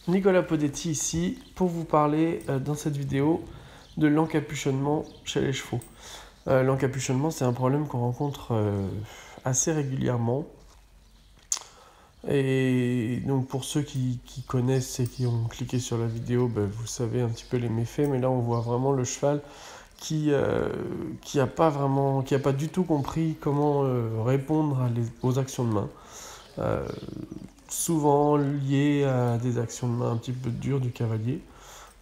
Nicolas Podetti ici pour vous parler dans cette vidéo de l'encapuchonnement chez les chevaux. L'encapuchonnement, c'est un problème qu'on rencontre assez régulièrement. Et donc pour ceux qui connaissent et qui ont cliqué sur la vidéo, vous savez un petit peu les méfaits, mais là on voit vraiment le cheval qui a pas du tout compris comment répondre aux actions de main. Souvent lié à des actions de main un petit peu dures du cavalier.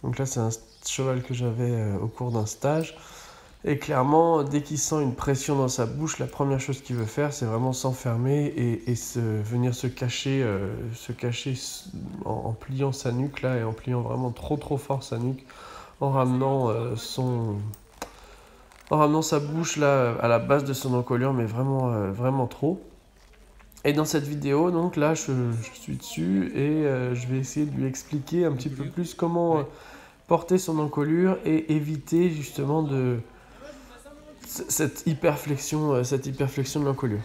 Donc là c'est un cheval que j'avais au cours d'un stage. Et clairement, dès qu'il sent une pression dans sa bouche, la première chose qu'il veut faire, c'est vraiment s'enfermer et venir se cacher en pliant sa nuque là, et en pliant vraiment trop fort sa nuque, en ramenant sa bouche là à la base de son encolure, mais vraiment trop. Et dans cette vidéo, donc là, je suis dessus et je vais essayer de lui expliquer un petit peu plus comment porter son encolure et éviter justement cette hyperflexion de l'encolure.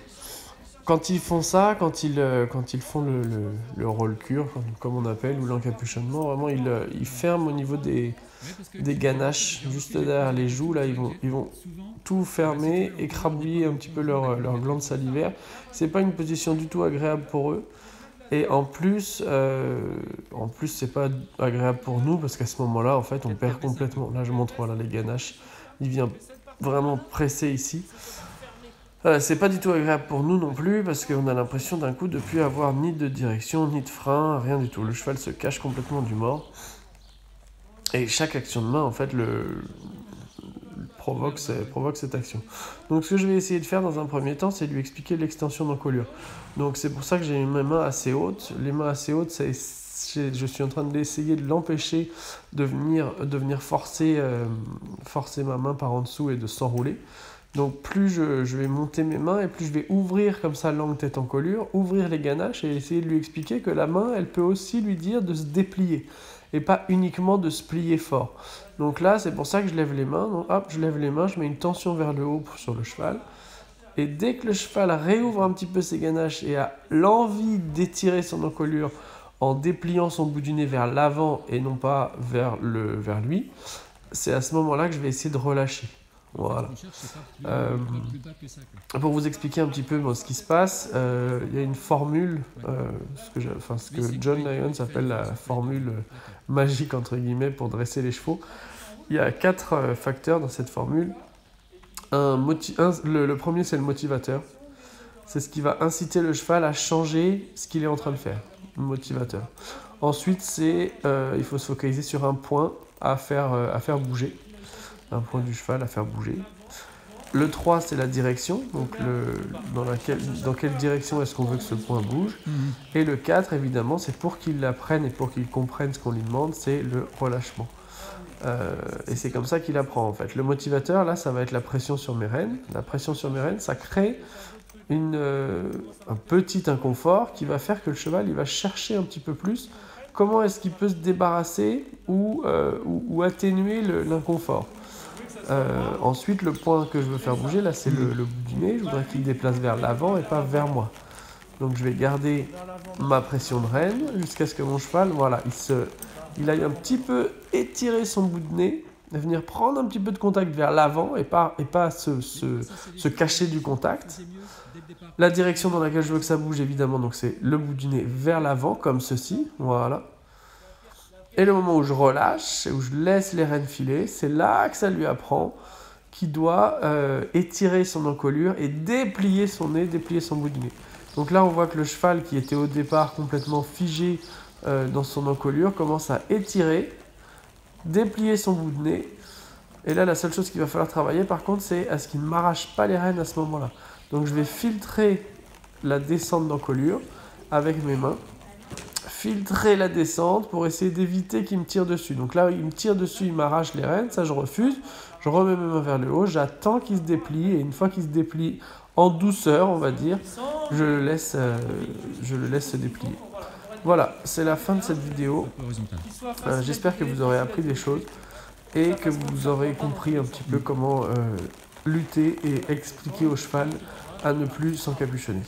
Quand ils font ça, quand ils font le roll cure, comme on appelle, ou l'encapuchonnement, vraiment ils ferment au niveau des ganaches, juste derrière les joues, là ils vont tout fermer, écrabouiller un petit peu leur glande salivaire. C'est pas une position du tout agréable pour eux. Et en plus c'est pas agréable pour nous, parce qu'à ce moment-là, en fait, on perd complètement. Là, je montre, voilà, les ganaches. Il vient vraiment presser ici. C'est pas du tout agréable pour nous non plus, parce qu'on a l'impression d'un coup de ne plus avoir ni de direction, ni de frein, rien du tout. Le cheval se cache complètement du mort. Et chaque action de main, en fait, provoque cette action. Donc ce que je vais essayer de faire dans un premier temps, c'est lui expliquer l'extension d'encolure. Donc c'est pour ça que j'ai mes mains assez hautes. Les mains assez hautes, je suis en train d'essayer de l'empêcher de venir forcer ma main par en dessous et de s'enrouler. Donc plus je vais monter mes mains et plus je vais ouvrir comme ça l'angle tête-encolure, ouvrir les ganaches et essayer de lui expliquer que la main, elle peut aussi lui dire de se déplier et pas uniquement de se plier fort. Donc là, c'est pour ça que je lève les mains. Donc hop, je lève les mains, je mets une tension vers le haut sur le cheval. Et dès que le cheval réouvre un petit peu ses ganaches et a l'envie d'étirer son encolure en dépliant son bout du nez vers l'avant et non pas vers lui, c'est à ce moment-là que je vais essayer de relâcher. Voilà. Pour vous expliquer un petit peu ce qui se passe, il y a une formule, ce que John Lyons appelle la formule magique entre guillemets pour dresser les chevaux. Il y a 4 facteurs dans cette formule. Le premier, c'est le motivateur. C'est ce qui va inciter le cheval à changer ce qu'il est en train de faire. Le motivateur. Ensuite, il faut se focaliser sur un point à faire bouger. Un point du cheval à faire bouger. Le 3, c'est la direction, donc dans quelle direction est-ce qu'on veut que ce point bouge. Et le 4, évidemment, c'est pour qu'il l'apprenne et pour qu'il comprenne ce qu'on lui demande, c'est le relâchement. Et c'est comme ça qu'il apprend, en fait. Le motivateur, là, ça va être la pression sur mes rênes. La pression sur mes rênes, ça crée un petit inconfort qui va faire que le cheval, il va chercher un petit peu plus comment est-ce qu'il peut se débarrasser ou atténuer l'inconfort. Ensuite, le point que je veux faire bouger, là, c'est le bout du nez. Je voudrais qu'il déplace vers l'avant et pas vers moi. Donc, je vais garder ma pression de rêne jusqu'à ce que mon cheval, voilà, il aille un petit peu étirer son bout de nez, venir prendre un petit peu de contact vers l'avant et pas se cacher du contact. La direction dans laquelle je veux que ça bouge, évidemment, donc c'est le bout du nez vers l'avant, comme ceci, voilà. Et le moment où je relâche, et où je laisse les rênes filer, c'est là que ça lui apprend qu'il doit étirer son encolure et déplier son nez, déplier son bout du nez. Donc là, on voit que le cheval, qui était au départ complètement figé dans son encolure, commence à étirer, déplier son bout de nez. Et là, la seule chose qu'il va falloir travailler, par contre, c'est à ce qu'il ne m'arrache pas les rênes à ce moment-là. Donc je vais filtrer la descente d'encolure avec mes mains. Filtrer la descente pour essayer d'éviter qu'il me tire dessus. Donc là, il me tire dessus, il m'arrache les rênes, ça je refuse. Je remets mes mains vers le haut, j'attends qu'il se déplie, et une fois qu'il se déplie en douceur, on va dire, je le laisse se déplier. Voilà, c'est la fin de cette vidéo. J'espère que vous aurez appris des choses et que vous aurez compris un petit peu comment lutter et expliquer au cheval à ne plus s'encapuchonner.